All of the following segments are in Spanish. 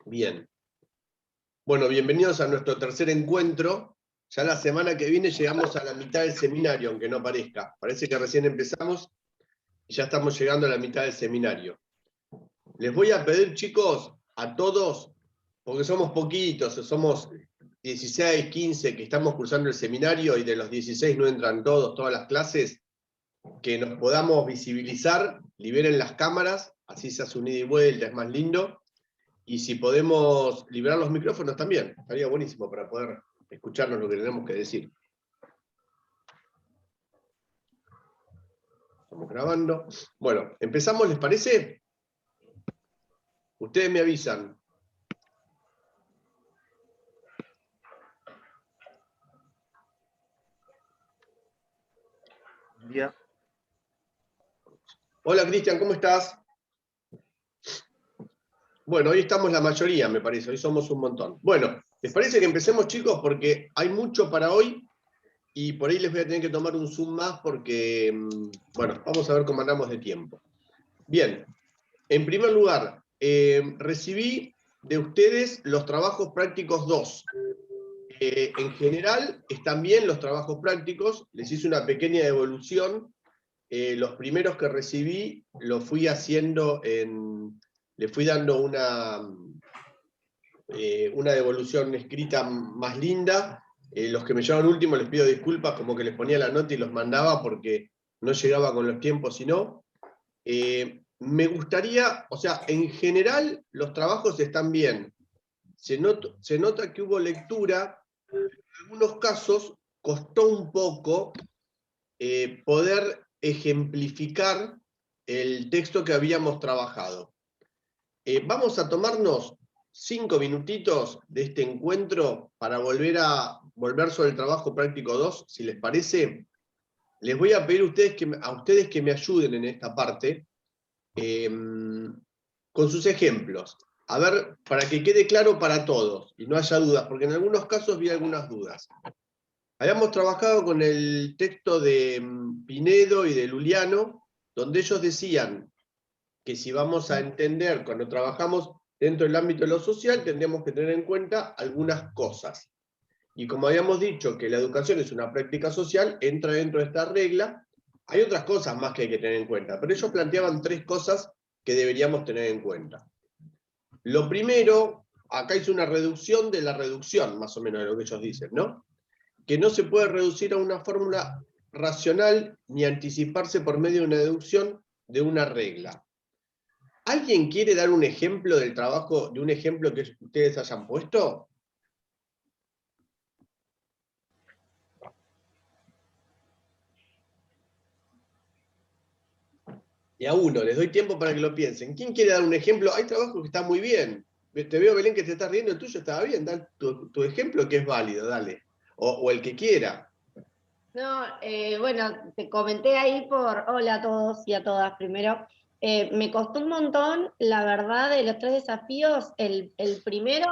Bien. Bueno, bienvenidos a nuestro tercer encuentro. Ya la semana que viene llegamos a la mitad del seminario, aunque no parezca. Parece que recién empezamos y ya estamos llegando a la mitad del seminario. Les voy a pedir, chicos, a todos, porque somos poquitos, somos 16, 15 que estamos cursando el seminario y de los 16 no entran todos, todas las clases, que nos podamos visibilizar, liberen las cámaras, así se hace un ida y vuelta, es más lindo. Y si podemos liberar los micrófonos también, estaría buenísimo para poder escucharnos lo que tenemos que decir. Estamos grabando. Bueno, ¿empezamos, les parece? Ustedes me avisan. Bien. Hola, Cristian, ¿cómo estás? Bueno, hoy estamos la mayoría, me parece, hoy somos un montón. Bueno, ¿les parece que empecemos, chicos? Porque hay mucho para hoy y por ahí les voy a tener que tomar un zoom más porque, bueno, vamos a ver cómo andamos de tiempo. Bien, en primer lugar, recibí de ustedes los trabajos prácticos 2. En general, están bien los trabajos prácticos, les hice una pequeña devolución. Los primeros que recibí los fui haciendo le fui dando una devolución escrita más linda. Los que me llevaron último les pido disculpas, como que les ponía la nota y los mandaba porque no llegaba con los tiempos, sino me gustaría, o sea, en general los trabajos están bien. Se nota que hubo lectura, en algunos casos costó un poco poder ejemplificar el texto que habíamos trabajado. Vamos a tomarnos 5 minutitos de este encuentro para volver sobre el trabajo práctico 2, si les parece. Les voy a pedir a ustedes que me ayuden en esta parte con sus ejemplos. A ver, para que quede claro para todos y no haya dudas, porque en algunos casos vi algunas dudas. Habíamos trabajado con el texto de Pinedo y de Luliano, donde ellos decían que si vamos a entender, cuando trabajamos dentro del ámbito de lo social, tendríamos que tener en cuenta algunas cosas. Y como habíamos dicho que la educación es una práctica social, entra dentro de esta regla. Hay otras cosas más que hay que tener en cuenta, pero ellos planteaban 3 cosas que deberíamos tener en cuenta. Lo primero, acá hice una reducción de la reducción, más o menos de lo que ellos dicen, ¿no? Que no se puede reducir a una fórmula racional ni anticiparse por medio de una deducción de una regla. ¿Alguien quiere dar un ejemplo del trabajo, de un ejemplo que ustedes hayan puesto? Y a uno, les doy tiempo para que lo piensen. ¿Quién quiere dar un ejemplo? Hay trabajos que están muy bien. Te veo, Belén, que te estás riendo, el tuyo estaba bien. Da tu ejemplo que es válido, dale. O el que quiera. No, bueno, te comenté ahí hola a todos y a todas primero. Me costó un montón, la verdad, de los 3 desafíos. El primero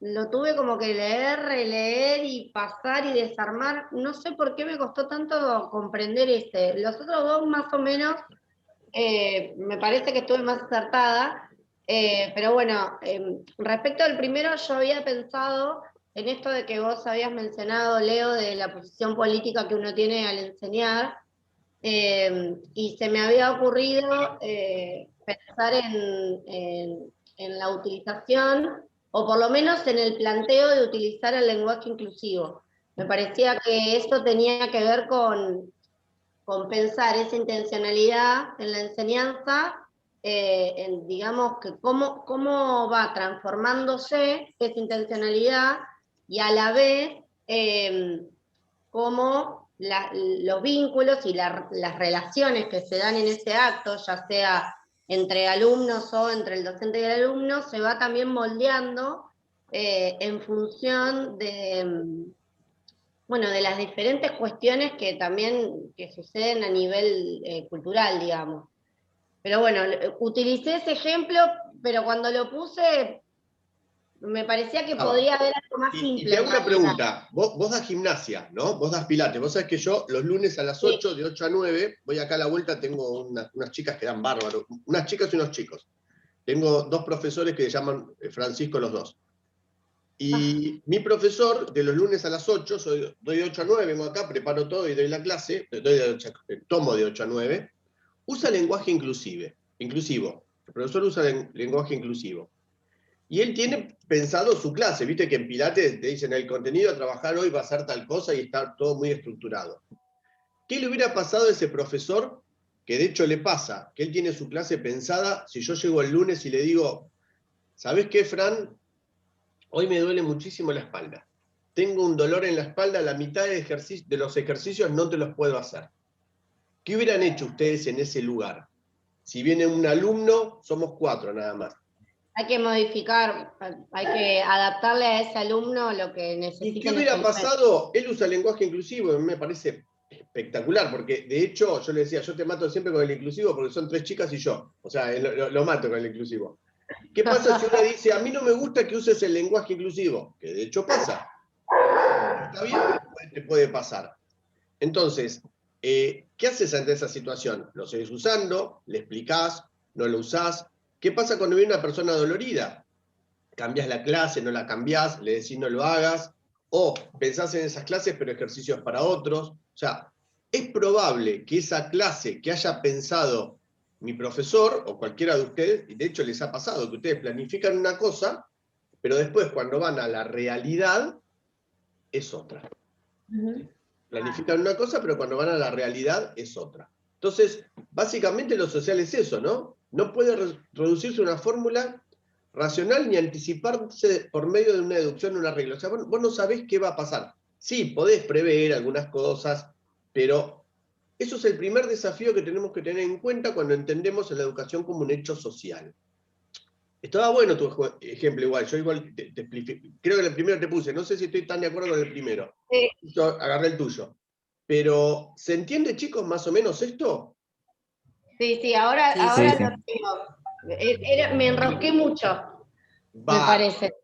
lo tuve como que leer, releer y pasar y desarmar. No sé por qué me costó tanto comprender este. Los otros 2 más o menos, me parece que estuve más acertada. Pero bueno, respecto al primero, yo había pensado en esto de que vos habías mencionado, Leo, de la posición política que uno tiene al enseñar, y se me había ocurrido pensar en la utilización, o por lo menos en el planteo de utilizar el lenguaje inclusivo. Me parecía que eso tenía que ver con pensar esa intencionalidad en la enseñanza, digamos que cómo va transformándose esa intencionalidad y a la vez cómo los vínculos y las relaciones que se dan en ese acto, ya sea entre alumnos o entre el docente y el alumno, se va también moldeando en función de las diferentes cuestiones que también suceden a nivel cultural, digamos. Pero bueno, utilicé ese ejemplo, pero cuando lo puse, me parecía que podría haber algo más simple. Y te hago una pregunta. Vos das gimnasia, ¿no? Vos das pilates. Vos sabés que yo los lunes a las 8, de 8 a 9, voy acá a la vuelta, tengo unas chicas que dan bárbaro. Unas chicas y unos chicos. tengo dos profesores que se llaman Francisco los dos. Y mi profesor, de los lunes a las 8, doy de 8 a 9, vengo acá, preparo todo y doy la clase, tomo de 8 a 9, usa lenguaje inclusivo. El profesor usa lenguaje inclusivo. Y él tiene pensado su clase, viste que en Pilates te dicen el contenido a trabajar hoy va a ser tal cosa y está todo muy estructurado. ¿Qué le hubiera pasado a ese profesor? Que de hecho le pasa, que él tiene su clase pensada, si yo llego el lunes y le digo, ¿sabés qué, Fran? Hoy me duele muchísimo la espalda. Tengo un dolor en la espalda, la mitad de los ejercicios no te los puedo hacer. ¿Qué hubieran hecho ustedes en ese lugar? Si viene un alumno, somos 4 nada más. Hay que modificar, hay que adaptarle a ese alumno lo que necesita. ¿Y qué hubiera pasado? Él usa lenguaje inclusivo y me parece espectacular, porque de hecho yo le decía, yo te mato siempre con el inclusivo porque son 3 chicas y yo. O sea, lo mato con el inclusivo. ¿Qué pasa si una dice, a mí no me gusta que uses el lenguaje inclusivo? Que de hecho pasa. Está bien, pero te puede pasar. Entonces, ¿qué haces ante esa situación? ¿Lo seguís usando? ¿Le explicás? ¿No lo usás? ¿Qué pasa cuando viene una persona dolorida? ¿Cambiás la clase? ¿No la cambiás? ¿Le decís no lo hagas? ¿O pensás en esas clases pero ejercicios para otros? O sea, es probable que esa clase que haya pensado mi profesor o cualquiera de ustedes, y de hecho les ha pasado que ustedes planifican una cosa, pero después cuando van a la realidad es otra. Planifican una cosa, pero cuando van a la realidad es otra. Entonces, básicamente lo social es eso, ¿no? No puede reducirse a una fórmula racional ni anticiparse por medio de una deducción o una regla. O sea, vos no sabés qué va a pasar. Sí, podés prever algunas cosas, pero eso es el primer desafío que tenemos que tener en cuenta cuando entendemos la educación como un hecho social. Estaba bueno tu ejemplo igual, yo igual creo que el primero te puse, no sé si estoy tan de acuerdo con el primero. Sí. Yo agarré el tuyo. Pero, ¿se entiende, chicos, más o menos esto? Sí, ahora, Sí, ahora sí. lo tengo. Me enrosqué mucho, me Va, parece.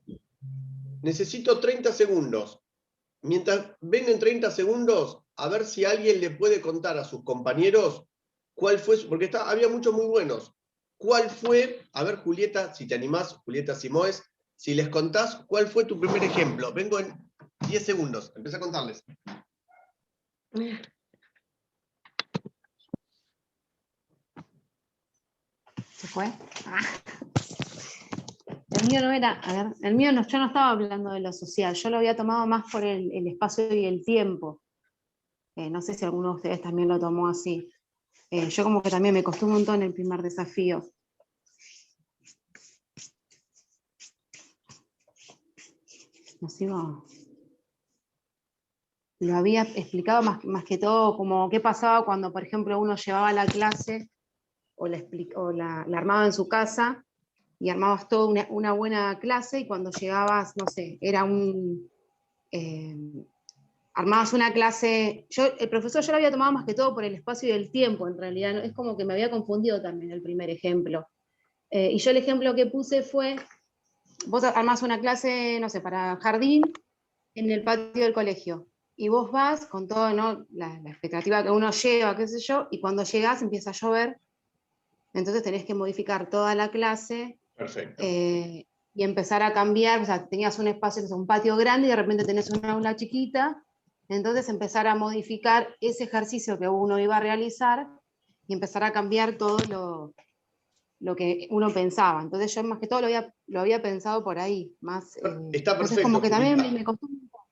necesito 30 segundos. Mientras ven en 30 segundos, a ver si alguien le puede contar a sus compañeros cuál fue, porque había muchos muy buenos. ¿Cuál fue, a ver, Julieta, si te animás, Julieta Simoes, si les contás, cuál fue tu primer ejemplo? Vengo en 10 segundos, empecé a contarles. ¿Se fue? Ah. El mío no era, a ver, el mío no, yo no estaba hablando de lo social, yo lo había tomado más por el espacio y el tiempo. No sé si alguno de ustedes también lo tomó así. Yo como que también me costó un montón el primer desafío. No sigo. Lo había explicado más que todo como qué pasaba cuando, por ejemplo, uno llevaba la clase o la armaba en su casa y armabas toda una buena clase y cuando llegabas, no sé, era armabas una clase, el profesor yo lo había tomado más que todo por el espacio y el tiempo, en realidad, ¿no? Es como que me había confundido también el primer ejemplo. Y yo el ejemplo que puse fue, vos armás una clase, no sé, para jardín en el patio del colegio, y vos vas con todo, ¿no? la expectativa que uno lleva, qué sé yo, y cuando llegás empieza a llover, entonces tenés que modificar toda la clase. Perfecto. Y empezar a cambiar, o sea, tenías un espacio, un patio grande y de repente tenés una aula chiquita, entonces empezar a modificar ese ejercicio que uno iba a realizar y empezar a cambiar todo lo que uno pensaba. Entonces yo más que todo lo había pensado por ahí, más, Está entonces perfecto, como que también Julita. me costó un poco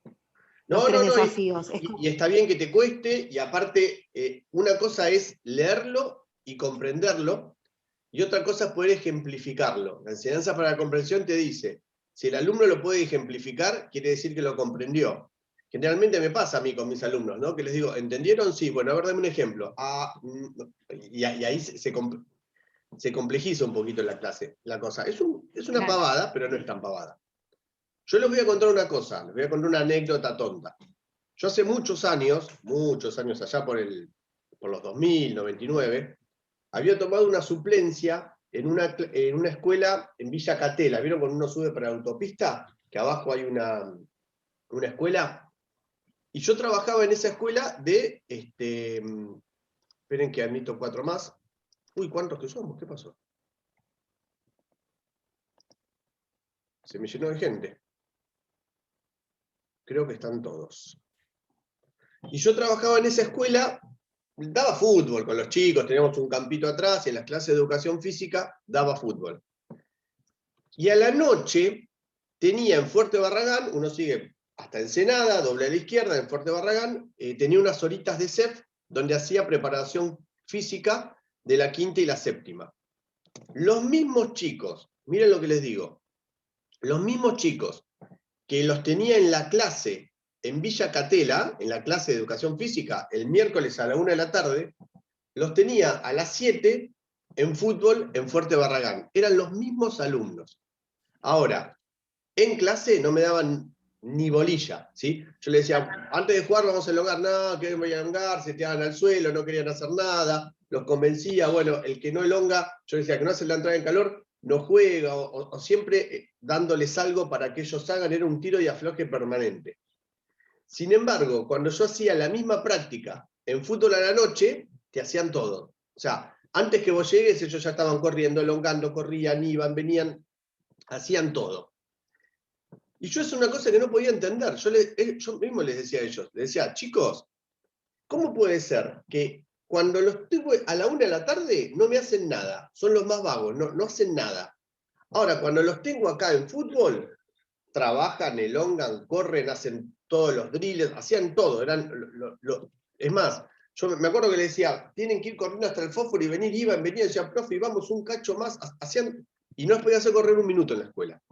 los No, 3 no, no, desafíos. y está bien que te cueste, y aparte, una cosa es leerlo y comprenderlo, y otra cosa es poder ejemplificarlo. La enseñanza para la comprensión te dice, si el alumno lo puede ejemplificar, quiere decir que lo comprendió. Generalmente me pasa a mí con mis alumnos, ¿no? Que les digo, ¿entendieron? Sí, bueno, a ver, dame un ejemplo. Y ahí se complejiza un poquito la clase, la cosa. Es una Claro. pavada, pero no es tan pavada. Yo les voy a contar una cosa, les voy a contar una anécdota tonta. Yo hace muchos años allá por los 2000, 99, había tomado una suplencia en una escuela en Villa Catela. ¿Vieron cuando uno sube para la autopista? Que abajo hay una escuela. Y yo trabajaba en esa escuela esperen que admito 4 más. Uy, ¿cuántos que somos? ¿Qué pasó? Se me llenó de gente. Creo que están todos. Y yo trabajaba en esa escuela, daba fútbol con los chicos, teníamos un campito atrás, y en las clases de educación física daba fútbol. Y a la noche tenía en Fuerte Barragán, uno sigue hasta Ensenada, doble a la izquierda, en Fuerte Barragán, tenía unas horitas de CEF donde hacía preparación física de la quinta y la séptima. Los mismos chicos, miren lo que les digo, los mismos chicos que los tenía en la clase en Villa Catela, en la clase de educación física, el miércoles a la 1 de la tarde, los tenía a las 7 en fútbol en Fuerte Barragán. Eran los mismos alumnos. Ahora, en clase no me daban ni bolilla, ¿sí? Yo le decía, antes de jugar vamos a elongar, no, que voy a elongar, se tiraban al suelo, no querían hacer nada, los convencía, bueno, el que no elonga, yo decía que no hace la entrada en calor, no juega, o siempre dándoles algo para que ellos hagan, era un tiro y afloje permanente. Sin embargo, cuando yo hacía la misma práctica en fútbol a la noche, te hacían todo. O sea, antes que vos llegues, ellos ya estaban corriendo, elongando, corrían, iban, venían, hacían todo. Y yo es una cosa que no podía entender. Yo mismo les decía a ellos, les decía, chicos, ¿cómo puede ser que cuando los tengo a la 1 de la tarde no me hacen nada? Son los más vagos, no hacen nada. Ahora, cuando los tengo acá en fútbol, trabajan, elongan, corren, hacen todos los drills, hacían todo. Es más, yo me acuerdo que le decía, tienen que ir corriendo hasta el fósforo y venir, iban, venían, decían, profe, y vamos un cacho más, hacían, y no podía hacer correr un minuto en la escuela.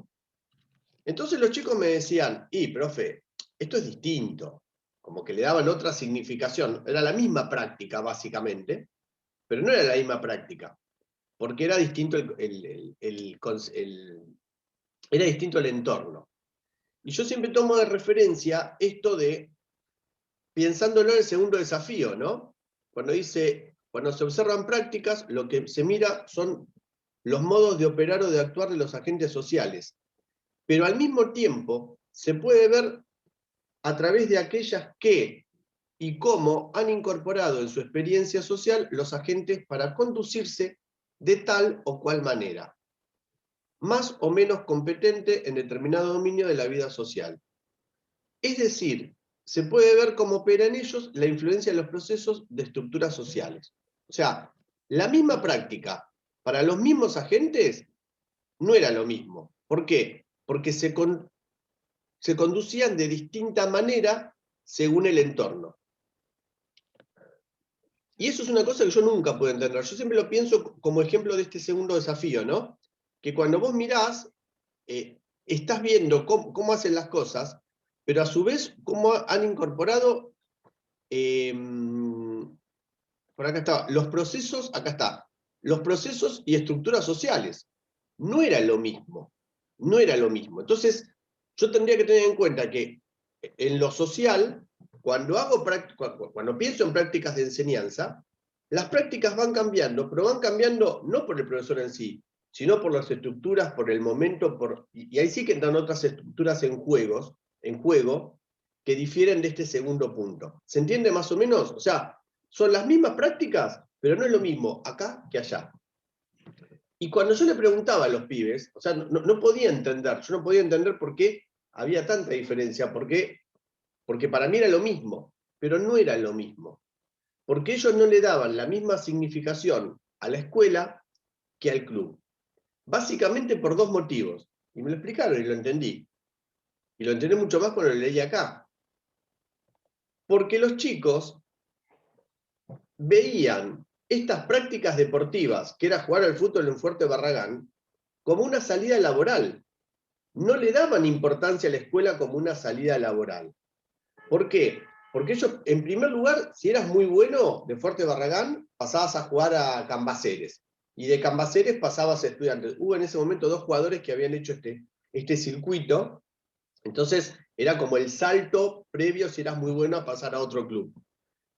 Entonces los chicos me decían, profe, esto es distinto, como que le daban otra significación, era la misma práctica básicamente, pero no era la misma práctica, porque era distinto era distinto el entorno. Y yo siempre tomo de referencia esto de, pensándolo en el segundo desafío, ¿no? Cuando dice, cuando se observan prácticas, lo que se mira son los modos de operar o de actuar de los agentes sociales. Pero al mismo tiempo se puede ver a través de aquellas que y cómo han incorporado en su experiencia social los agentes para conducirse de tal o cual manera, más o menos competente en determinado dominio de la vida social. Es decir, se puede ver cómo opera en ellos la influencia de los procesos de estructuras sociales. O sea, la misma práctica para los mismos agentes no era lo mismo. ¿Por qué? Porque se conducían de distinta manera según el entorno. Y eso es una cosa que yo nunca puedo entender. Yo siempre lo pienso como ejemplo de este segundo desafío, ¿no? Que cuando vos mirás, estás viendo cómo hacen las cosas, pero a su vez cómo han incorporado, por acá está, los procesos, acá está, los procesos y estructuras sociales. No era lo mismo, no era lo mismo. Entonces, yo tendría que tener en cuenta que en lo social, cuando pienso en prácticas de enseñanza, las prácticas van cambiando, pero van cambiando no por el profesor en sí, sino por las estructuras, por el momento, y ahí sí que entran otras estructuras en juego, que difieren de este segundo punto. ¿Se entiende más o menos? O sea, son las mismas prácticas, pero no es lo mismo acá que allá. Y cuando yo le preguntaba a los pibes, o sea, no podía entender, yo no podía entender por qué había tanta diferencia, porque para mí era lo mismo, pero no era lo mismo. Porque ellos no le daban la misma significación a la escuela que al club. Básicamente por dos motivos. Y me lo explicaron y lo entendí. Y lo entendí mucho más cuando lo leí acá. Porque los chicos veían estas prácticas deportivas, que era jugar al fútbol en Fuerte Barragán, como una salida laboral. No le daban importancia a la escuela como una salida laboral. ¿Por qué? Porque ellos, en primer lugar, si eras muy bueno de Fuerte Barragán, pasabas a jugar a Cambaceres. Y de Cambaceres pasabas a Estudiantes. Hubo en ese momento dos jugadores que habían hecho este circuito. Entonces, era como el salto previo, si eras muy bueno, a pasar a otro club.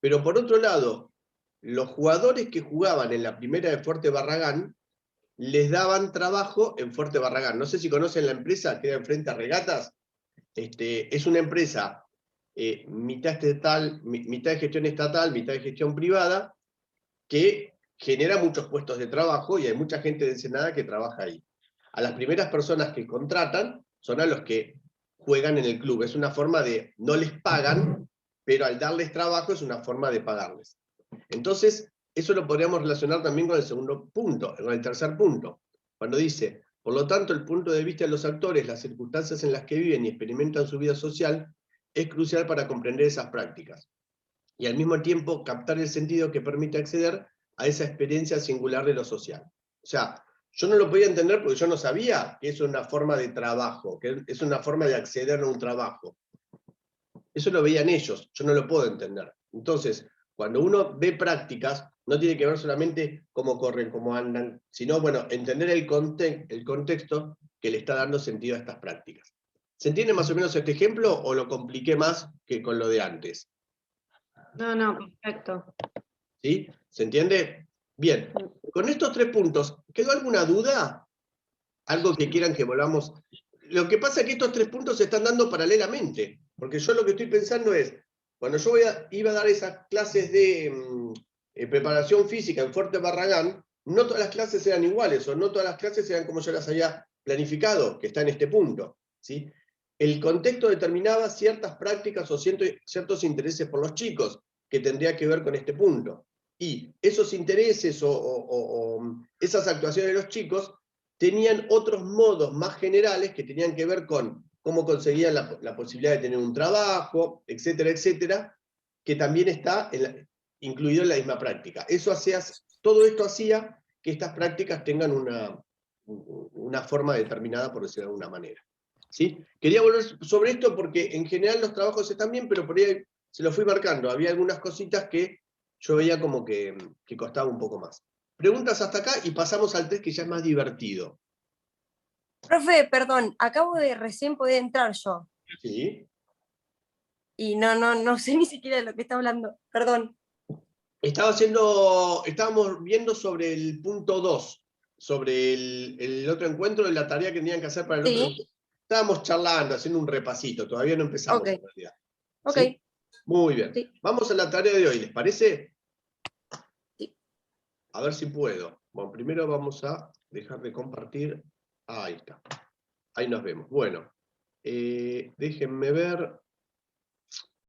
Pero por otro lado, los jugadores que jugaban en la primera de Fuerte Barragán, les daban trabajo en Fuerte Barragán. No sé si conocen la empresa, queda enfrente a Regatas. Es una empresa mitad estatal, mitad de gestión estatal, mitad de gestión privada, que genera muchos puestos de trabajo y hay mucha gente de Ensenada que trabaja ahí. A las primeras personas que contratan son a los que juegan en el club. Es una forma de, no les pagan, pero al darles trabajo es una forma de pagarles. Entonces, eso lo podríamos relacionar también con el segundo punto, con el tercer punto. Cuando dice, por lo tanto, el punto de vista de los actores, las circunstancias en las que viven y experimentan su vida social, es crucial para comprender esas prácticas. Y al mismo tiempo captar el sentido que permite acceder a esa experiencia singular de lo social. O sea, yo no lo podía entender porque yo no sabía que es una forma de trabajo, que es una forma de acceder a un trabajo. Eso lo veían ellos, yo no lo puedo entender. Entonces, cuando uno ve prácticas, no tiene que ver solamente cómo corren, cómo andan, sino, bueno, entender el contexto que le está dando sentido a estas prácticas. ¿Se entiende más o menos este ejemplo o lo compliqué más que con lo de antes? No, perfecto. ¿Sí? ¿Se entiende? Bien. Con estos 3 puntos, ¿quedó alguna duda? ¿Algo que quieran que volvamos? Lo que pasa es que estos 3 puntos se están dando paralelamente, porque yo lo que estoy pensando es, cuando yo iba a dar esas clases de preparación física en Fuerte Barragán, no todas las clases eran iguales, o no todas las clases eran como yo las había planificado, que está en este punto. ¿Sí? El contexto determinaba ciertas prácticas o ciertos intereses por los chicos, que tendría que ver con este punto. Y esos intereses o esas actuaciones de los chicos tenían otros modos más generales que tenían que ver con cómo conseguían la posibilidad de tener un trabajo, etcétera, etcétera, que también está incluido en la misma práctica. Todo esto hacía que estas prácticas tengan una forma determinada, por decirlo de alguna manera. ¿Sí? Quería volver sobre esto porque en general los trabajos están bien, pero por ahí se los fui marcando. Había algunas cositas que yo veía como que costaba un poco más. Preguntas hasta acá y pasamos al test que ya es más divertido. Profe, perdón, acabo de recién poder entrar yo. ¿Sí? Y no sé ni siquiera de lo que está hablando. Perdón. Estábamos viendo sobre el punto 2, sobre el otro encuentro de la tarea que tenían que hacer para el otro encuentro. Estábamos charlando, haciendo un repasito, todavía no empezamos Ok. en realidad. Ok. ¿Sí? Muy bien. Sí. Vamos a la tarea de hoy, ¿les parece? Sí. A ver si puedo. Bueno, primero vamos a dejar de compartir. Ahí está. Ahí nos vemos. Bueno, déjenme ver.